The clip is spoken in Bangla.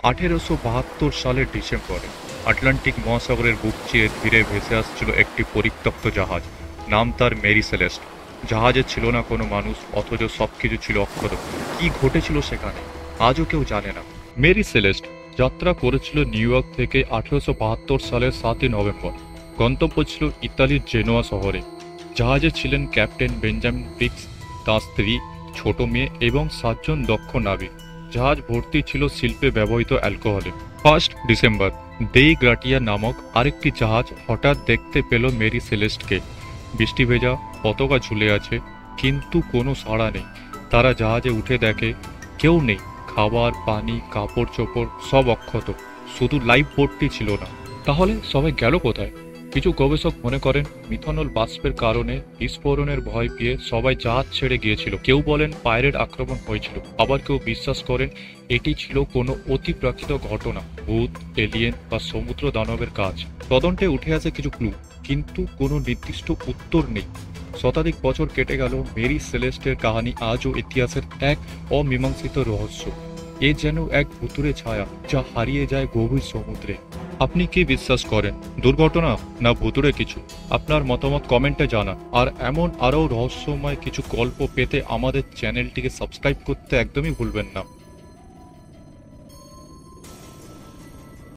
1872 সালের ডিসেম্বরে আটলান্টিক মহাসাগরের বুক চিরে ধীরে ভেসে আসছিল একটি পরিত্যক্ত জাহাজ। নাম তার মেরি সেলেস্ট। জাহাজে ছিল না কোনো মানুষ, অথচ সবকিছু ছিল অক্ষত। কি ঘটেছিল সেখানে আজও কেউ জানে না। মেরি সেলেস্ট যাত্রা করেছিল নিউ ইয়র্ক থেকে 1872 সালের 7ই নভেম্বর। গন্তব্য ছিল ইতালির জেনোয়া শহরে। জাহাজে ছিলেন ক্যাপ্টেন বেঞ্জামিন ফিক্স, তাঁর স্ত্রী, ছোট মেয়ে এবং 7 জন দক্ষ নাবিক। জাহাজ ভর্তি ছিল শিল্পে ব্যবহৃত অ্যালকোহলে। 1 ডিসেম্বর দেই গ্রাটিয়া নামক আরেকটি জাহাজ হঠাৎ দেখতে পেল মেরি সেলেস্টকে। বৃষ্টি ভেজা, পতাকা ঝুলে আছে, কিন্তু কোনো সাড়া নেই। তারা জাহাজে উঠে দেখে কেউ নেই। খাবার, পানি, কাপড় চোপড় সব অক্ষত, শুধু লাইফ বোটটি ছিল না। তাহলে সবাই গেল কোথায়? কিছু গবেষক মনে করেন মিথানল বাষ্পের কারণে বিস্ফোরণের ভয় পেয়ে সবাই জাহাজ ছেড়ে গিয়েছিল। কেউ বলেন পাইরেট আক্রমণ হয়েছিল, আবার কেউ বিশ্বাস করেন এটি ছিল কোনো অতিপ্রাকৃত ঘটনা, ভূত, এলিয়েন বা সমুদ্র দানবের কাজ। তদন্তে উঠে আসে কিছু ক্লু, কিন্তু কোনো নির্দিষ্ট উত্তর নেই। শতাধিক বছর কেটে গেল, মেরি সেলেস্টের কাহিনী আজও ইতিহাসের এক অমীমাংসিত রহস্য। এ যেন এক ভুতুড়ে ছায়া যা হারিয়ে যায় গভীর সমুদ্রে। আপনি কি বিশ্বাস করেন, দুর্ঘটনা না ভুতুড়ে কিছু? আপনার মতামত কমেন্টে জানান। আর এমন আরও রহস্যময় কিছু গল্প পেতে আমাদের চ্যানেলটিকে সাবস্ক্রাইব করতে একদমই ভুলবেন না।